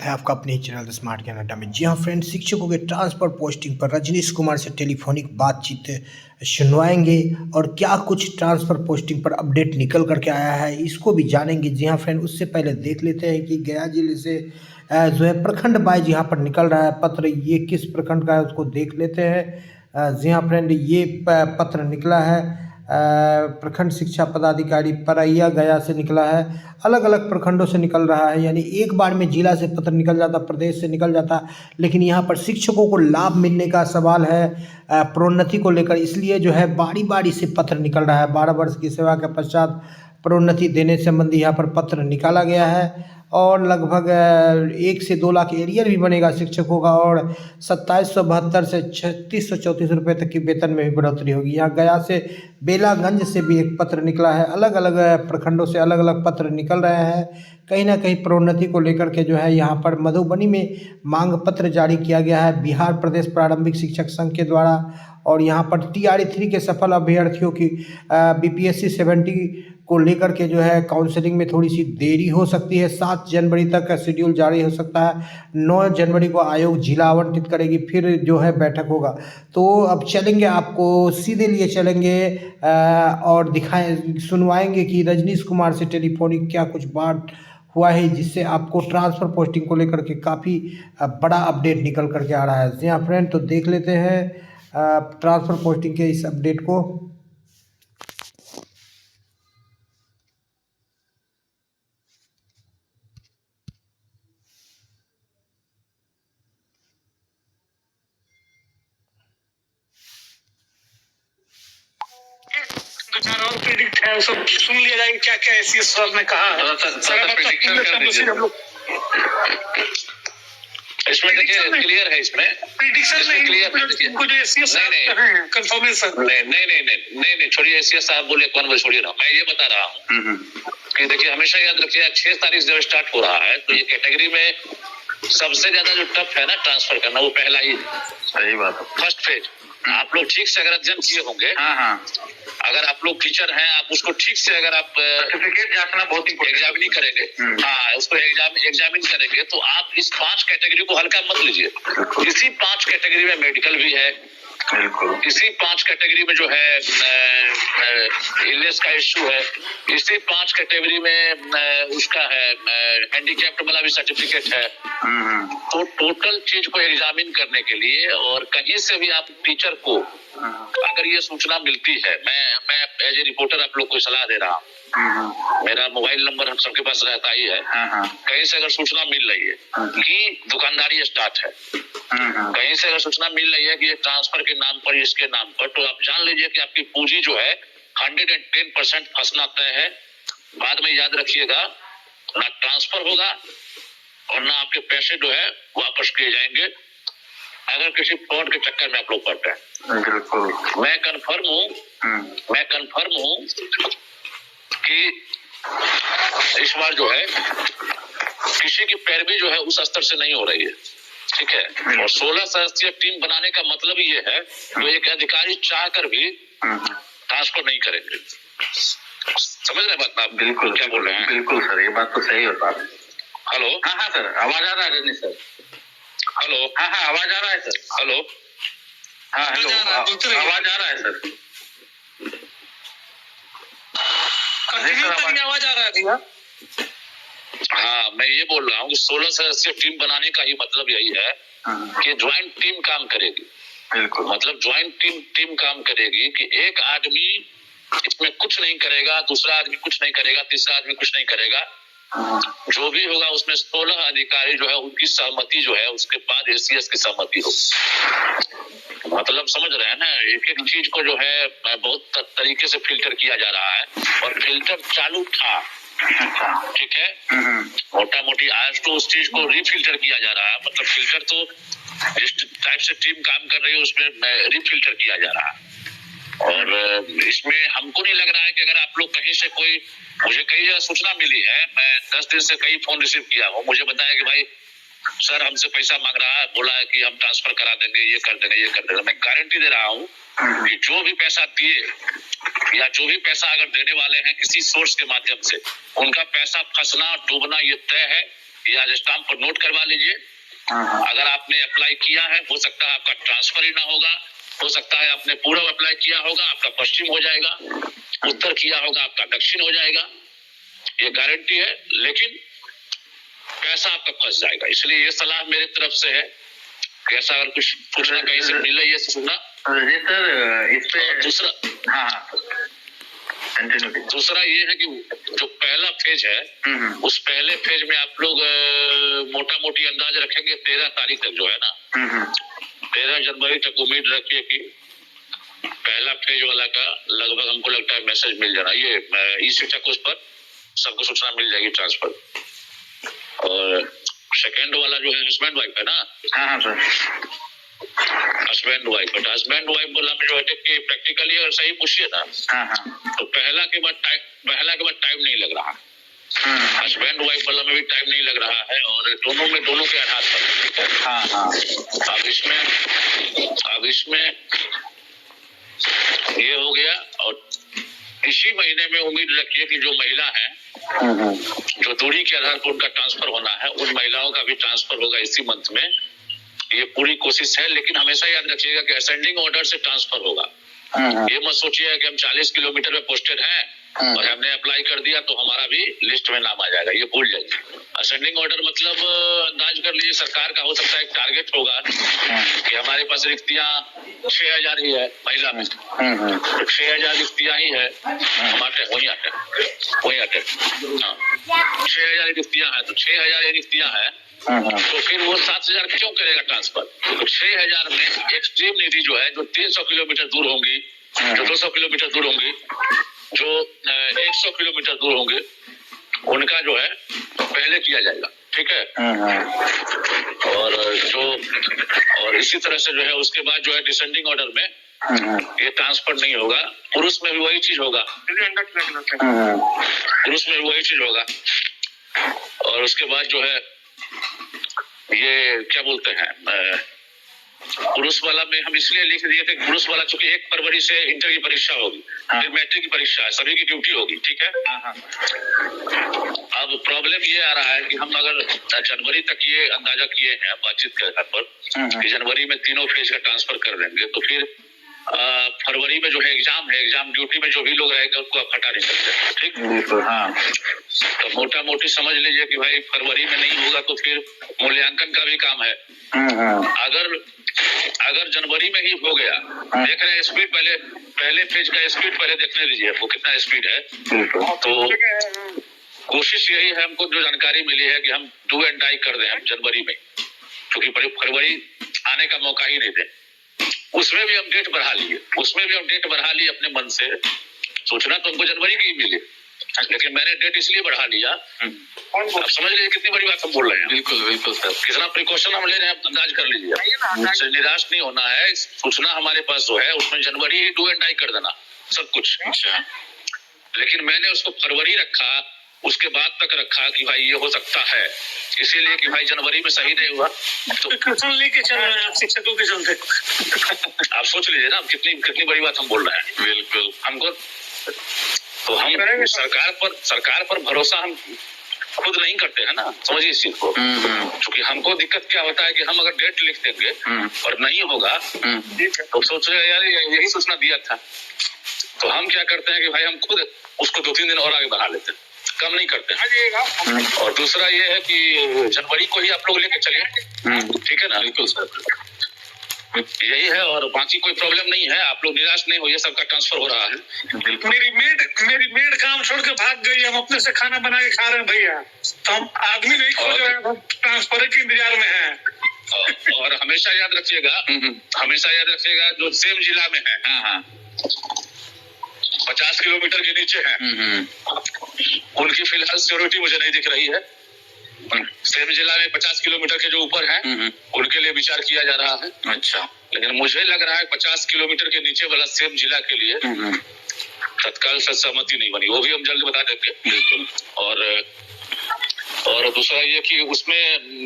है आपका अपने ही चैनल द स्मार्ट ज्ञान अड्डा में। जी हाँ फ्रेंड, शिक्षकों के ट्रांसफर पोस्टिंग पर रजनीश कुमार से टेलीफोनिक बातचीत सुनवाएंगे और क्या कुछ ट्रांसफर पोस्टिंग पर अपडेट निकल करके आया है इसको भी जानेंगे। जी हाँ फ्रेंड, उससे पहले देख लेते हैं कि गया जिले से जो है प्रखंड वाइज यहाँ पर निकल रहा है पत्र, ये किस प्रखंड का है उसको देख लेते हैं। जी हाँ फ्रेंड, ये पत्र निकला है प्रखंड शिक्षा पदाधिकारी परैया गया से निकला है। अलग अलग प्रखंडों से निकल रहा है, यानी एक बार में जिला से पत्र निकल जाता, प्रदेश से निकल जाता, लेकिन यहाँ पर शिक्षकों को लाभ मिलने का सवाल है प्रोन्नति को लेकर, इसलिए जो है बारी बारी से पत्र निकल रहा है। 12 वर्ष की सेवा के पश्चात प्रोन्नति देने संबंधी यहाँ पर पत्र निकाला गया है और लगभग 1 से 2 लाख एरियर भी बनेगा शिक्षकों का और 2772 से 3634 रुपये तक की वेतन में भी बढ़ोतरी होगी। यहाँ गया से बेलागंज से भी एक पत्र निकला है। अलग अलग प्रखंडों से अलग अलग पत्र निकल रहे हैं, कहीं ना कहीं प्रोन्नति को लेकर के जो है यहाँ पर मधुबनी में मांग पत्र जारी किया गया है बिहार प्रदेश प्रारंभिक शिक्षक संघ के द्वारा। और यहाँ पर TRE 3 के सफल अभ्यर्थियों की BPSC 70 को लेकर के जो है काउंसलिंग में थोड़ी सी देरी हो सकती है। 7 जनवरी तक का शेड्यूल जारी हो सकता है। 9 जनवरी को आयोग जिला आवंटित करेगी, फिर जो है बैठक होगा। तो अब चलेंगे, आपको सीधे लिए चलेंगे और सुनवाएंगे कि रजनीश कुमार से टेलीफोनिक क्या कुछ बात हुआ है जिससे आपको ट्रांसफ़र पोस्टिंग को लेकर के काफ़ी बड़ा अपडेट निकल करके आ रहा है। जी हाँ फ्रेंड, तो देख लेते हैं ट्रांसफ़र पोस्टिंग के इस अपडेट को। और प्रिडिक्ट है, सब सुन लिया जाएगा क्या क्या एसीएस सर ने कहा है। इसमें देखिए क्लियर है, इसमें प्रिडिक्शन नहीं क्लियर कुछ एसीएस कंफर्मेशन नहीं छोड़िए, एसीएस साहब बोले कौन बोले, छोड़िए ना, मैं ये बता रहा हूँ कि देखिए हमेशा याद रखिए 6 तारीख जब स्टार्ट हो रहा है तो ये कैटेगरी में सबसे ज्यादा जो टफ है ना ट्रांसफर करना, वो पहला ही। सही बात है, फर्स्ट फेज। आप लोग ठीक से अगर अध्ययन किए होंगे, अगर आप लोग टीचर हैं, आप उसको ठीक से अगर आप सर्टिफिकेट जांचना बहुत एग्जामिनिंग करेंगे, हाँ उसको एग्जामिन करेंगे तो आप इस 5 कैटेगरी को हल्का मत लीजिए। इसी 5 कैटेगरी में मेडिकल भी है, इसी 5 कैटेगरी में जो है इलनेस का इश्यू है, इसी 5 कैटेगरी में उसका है हैंडीकैप्ड वाला भी सर्टिफिकेट है। तो टोटल चीज को एग्जामिन करने के लिए और कहीं से भी आप टीचर को अगर ये सूचना मिलती है, मैं एज ए रिपोर्टर आप लोग को सलाह दे रहा हूँ, मेरा मोबाइल नंबर हम सबके पास रहता ही है। कहीं से अगर सूचना मिल रही है कि दुकानदारी स्टार्ट है, कहीं से अगर सूचना मिल रही है कि ये ट्रांसफर के नाम पर, इसके नाम पर, तो आप जान लीजिए कि आपकी पूंजी जो है 110% फंसना तय है। बाद में याद रखिएगा, ना ट्रांसफर होगा और ना आपके पैसे जो है वापस किए जाएंगे अगर किसी फ्रॉड के चक्कर में आप लोग पड़ते हैं। मैं कंफर्म हूँ कि इस बार जो है किसी की पैरवी जो है उस स्तर से नहीं हो रही है, ठीक है। और 16 सदस्यीय टीम बनाने का मतलब ये है तो एक अधिकारी चाह कर भी ट्रांसफर नहीं करेंगे। समझ रहे बात आप? बिल्कुल क्या बोल रहे हैं? बिल्कुल सर, ये बात तो सही होता है। हेलो, हाँ सर, आवाज आ रहा है रजनी सर? हेलो, हाँ आवाज आ रहा है सर? हेलो, हाँ हेलो, आवाज आ रहा है सर? आवाज आ रहा है भैया। हाँ मैं ये बोल रहा हूँ कि 16 सदस्यीय टीम बनाने का ही मतलब यही है कि ज्वाइंट टीम काम करेगी। बिल्कुल, मतलब ज्वाइंट टीम काम करेगी कि एक आदमी इसमें कुछ नहीं करेगा, दूसरा आदमी कुछ नहीं करेगा, तीसरा आदमी कुछ नहीं करेगा। जो भी होगा उसमें 16 अधिकारी जो है उनकी सहमति जो है, उसके बाद एसीएस की सहमति हो। मतलब समझ रहे हैं ना, एक एक चीज को जो है बहुत तरीके से फिल्टर किया जा रहा है और फिल्टर चालू था, ठीक है। मोटा मोटी आज तो उस चीज को रीफिल्टर किया जा रहा है। मतलब फिल्टर तो जिस टाइप से टीम काम कर रही है उसमें रीफिल्टर किया जा रहा है। और इसमें हमको नहीं लग रहा है कि अगर आप लोग कहीं से कोई, मुझे कई जगह सूचना मिली है, मैं 10 दिन से कई फोन रिसीव किया हूँ, मुझे बताया कि भाई सर हमसे पैसा मांग रहा है, बोला है कि हम ट्रांसफर करा देंगे, ये कर देंगे। मैं गारंटी दे रहा हूँ कि जो भी पैसा दिए या जो भी पैसा अगर देने वाले हैं किसी सोर्स के माध्यम से, उनका पैसा फंसना डूबना ये तय है। ये आज स्टाम्प पर नोट करवा लीजिए। अगर आपने अप्लाई किया है, हो सकता है आपका ट्रांसफर ही ना होगा, हो सकता है आपने पूर्व अप्लाई किया होगा, आपका पश्चिम हो जाएगा, उत्तर किया होगा, आपका दक्षिण हो जाएगा, ये गारंटी है। लेकिन पैसा आपका फंस जाएगा। इसलिए ये सलाह मेरे तरफ से है कि ऐसा अगर कुछ पूछना कहीं से मिले ये सुनना। जी सर, इस पे दूसरा, हाँ कंटिन्यू। दूसरा ये है कि जो पहला फेज है, उस पहले फेज में आप लोग मोटा मोटी अंदाज रखेंगे 13 तारीख तक जो है ना, 13 जनवरी तक उम्मीद रखिए कि पहला फेज वाला का लगभग हमको लगता है मैसेज मिल जाना। ये ई शिक्षा कोष पर सबको सूचना मिल जाएगी ट्रांसफर। और सेकेंड वाला जो है हस्बैंड वाइफ है ना, हाँ sir, husband wife, but husband wife बोला में जो है कि प्रैक्टिकली अगर सही पूछिए ना, तो पहला के बाद टाइम नहीं लग रहा। हस्बैंड वाइफ वाला में भी टाइम नहीं लग रहा है, और दोनों के आधार पर। अब इसमें ये हो गया। और इसी महीने में उम्मीद रखिए कि जो महिला है, जो दूरी के आधार पर उनका ट्रांसफर होना है, उन महिलाओं का भी ट्रांसफर होगा इसी मंथ में। ये पूरी कोशिश है, लेकिन हमेशा याद रखिएगा कि असेंडिंग ऑर्डर से ट्रांसफर होगा। ये मत सोचिए कि हम 40 किलोमीटर में पोस्टेड हैं और हमने अप्लाई कर दिया तो हमारा भी लिस्ट में नाम आ जाएगा, ये भूल जाइए। असेंडिंग ऑर्डर मतलब अंदाज कर लीजिए, सरकार का हो सकता है एक टारगेट होगा कि हमारे पास रिक्तियां 6000 ही है महिला में, तो 6000 रिक्तियां ही है हमारे वही आते 6000 रिक्तियां है, तो 6000 रिक्तियां है, तो फिर वो 7000 क्यों करेगा ट्रांसफर? तो 6000 में एक्सट्रीम निधि जो है, जो 300 किलोमीटर दूर होंगी, जो 200 किलोमीटर दूर होंगी, जो 100 किलोमीटर दूर होंगे, उनका जो है पहले किया जाएगा, ठीक है। और इसी तरह से जो है उसके बाद जो है डिसेंडिंग ऑर्डर में ये ट्रांसफर नहीं होगा। पुरुष में भी वही चीज होगा, और उसके बाद जो है ये क्या बोलते हैं, पुरुष वाला में हम इसलिए लिख दिए थे, पुरुष वाला चूंकि 1 फरवरी से इंटर की परीक्षा होगी, फिर मैट्रिक की परीक्षा है, सभी की ड्यूटी होगी, ठीक है। अब प्रॉब्लम ये आ रहा है कि हम अगर जनवरी तक ये अंदाजा किए हैं बातचीत के आधार पर कि जनवरी में तीनों फेज का ट्रांसफर कर देंगे, तो फिर फरवरी में जो है एग्जाम ड्यूटी में जो भी लोग रहेंगे उनको आप हटा नहीं सकते, ठीक। तो मोटा मोटी समझ लीजिए कि भाई फरवरी में नहीं होगा तो फिर मूल्यांकन का भी काम है। अगर जनवरी में ही हो गया, देख रहे हैं स्पीड, पहले फेज का स्पीड पहले देखने दीजिए वो कितना स्पीड है। तो कोशिश यही है, हमको जो जानकारी मिली है कि हम डू एंड डाई कर दें हम जनवरी में, क्योंकि फरवरी आने का मौका ही नहीं दे। उसमें भी हम डेट बढ़ा लिए अपने मन से। सोचना तो हमको जनवरी की ही मिली, लेकिन मैंने डेट इसलिए बढ़ा लिया। आप समझ लीजिए कितनी बड़ी बात हम बोल रहे हैं। बिल्कुल सर, कितना प्रिकॉशन हम ले रहे हैं, अंदाज कर लीजिए। निराश नहीं होना है, सूचना हमारे पास जो है उसमें जनवरी ही डू एंड डाई कर देना सब कुछ। अच्छा, लेकिन मैंने उसको फरवरी रखा, उसके बाद तक रखा कि भाई ये हो सकता है, इसीलिए कि भाई जनवरी में सही नहीं हुआ तो लेके चल रहे हैं शिक्षकों के चलते। आप सोच लीजिए ना कितनी बड़ी बात हम बोल रहे हैं। बिल्कुल, हमको तो हम सरकार पर भरोसा हम खुद नहीं करते हैं ना, समझिए इस चीज को। क्योंकि हमको दिक्कत क्या होता है कि हम अगर डेट लिख देंगे और नहीं होगा तो सोच रहे यार यही सूचना दिया था, तो हम क्या करते हैं कि भाई हम खुद उसको 2-3 दिन और आगे बढ़ा लेते हैं, कम नहीं करते हैं। और दूसरा ये है कि जनवरी को ही आप लोग लेके चलिए, ठीक है ना। बिल्कुल सर, यही है, और बाकी कोई प्रॉब्लम नहीं है। आप लोग निराश नहीं होइए, सबका ट्रांसफर हो रहा है। मेरी मेड काम छोड़ के भाग गई, हम अपने से खाना बना के खा रहे हैं भैया, तो हम आदमी नहीं खोज रहे हैं, ट्रांसफर के इंतजार में है। और हमेशा याद रखिएगा जो सेम जिला में है, 50 किलोमीटर के नीचे है, उनकी फिलहाल सिक्योरिटी मुझे नहीं दिख रही है। सेम जिला में 50 किलोमीटर के जो ऊपर है उनके लिए विचार किया जा रहा है। अच्छा, लेकिन मुझे लग रहा है 50 किलोमीटर के नीचे वाला सेम जिला के लिए तत्काल सहमति नहीं बनी, वो भी हम जल्द बता देंगे। बिल्कुल। और दूसरा ये कि उसमें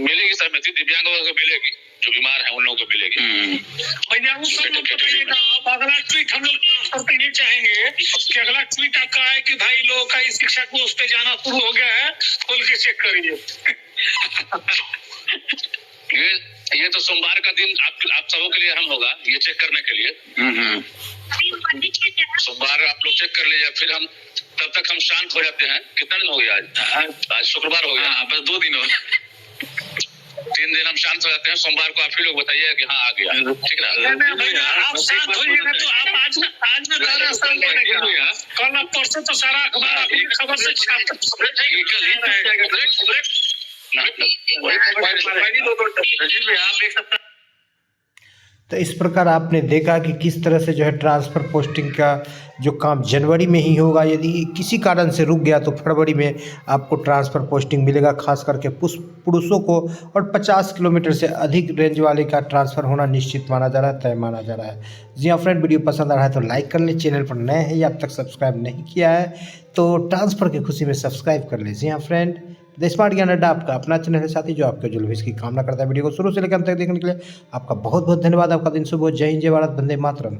मिलेगी सहमति, दिव्यांग लोगों को मिलेगी, जो बीमार है उन लोगों को मिलेगी। भैया अब अगला ट्वीट हम लोग ट्रांसफर पे ये चाहेंगे कि अगला ट्वीट आपका है कि भाई लोगों का इस शिक्षा को उस पे जाना शुरू हो गया है, खोल के चेक करिए। ये तो सोमवार का दिन आप सबों के लिए अहम होगा ये चेक करने के लिए। सोमवार आप लोग चेक कर लीजिए, फिर हम तब तक हम शांत हो जाते हैं। कितना दिन हो गया आज शुक्रवार हो गया। बस 2 दिन हो, 3 दिन हम शांत हो जाते हैं। सोमवार को आप ही लोग बताइए कि हाँ आ गया, ठीक ना। आप शांत होइएगा तो आप आज में ज्यादा शांत होइएगा। कल आप परसों तो सारा अखबार अपनी खबर से छाप तो इस प्रकार आपने देखा कि किस तरह से जो है ट्रांसफ़र पोस्टिंग का जो काम जनवरी में ही होगा। यदि किसी कारण से रुक गया तो फरवरी में आपको ट्रांसफ़र पोस्टिंग मिलेगा, खास करके पुरुषों को। और 50 किलोमीटर से अधिक रेंज वाले का ट्रांसफ़र होना निश्चित माना जा रहा है, तय माना जा रहा है। जी हाँ फ्रेंड, वीडियो पसंद आ रहा है तो लाइक कर लें। चैनल पर नए हैं या अब तक सब्सक्राइब नहीं किया है तो ट्रांसफ़र की खुशी में सब्सक्राइब कर लें। जी हाँ फ्रेंड, द स्मार्ट ज्ञान अड्डा आपका अपना चैनल है साथी, जो आपके जो भविष्य की कामना करता है। वीडियो को शुरू से लेकर अंत तक देखने के लिए आपका बहुत बहुत धन्यवाद। आपका दिन शुभ हो। जय हिंद, जय भारत, वंदे मातरम।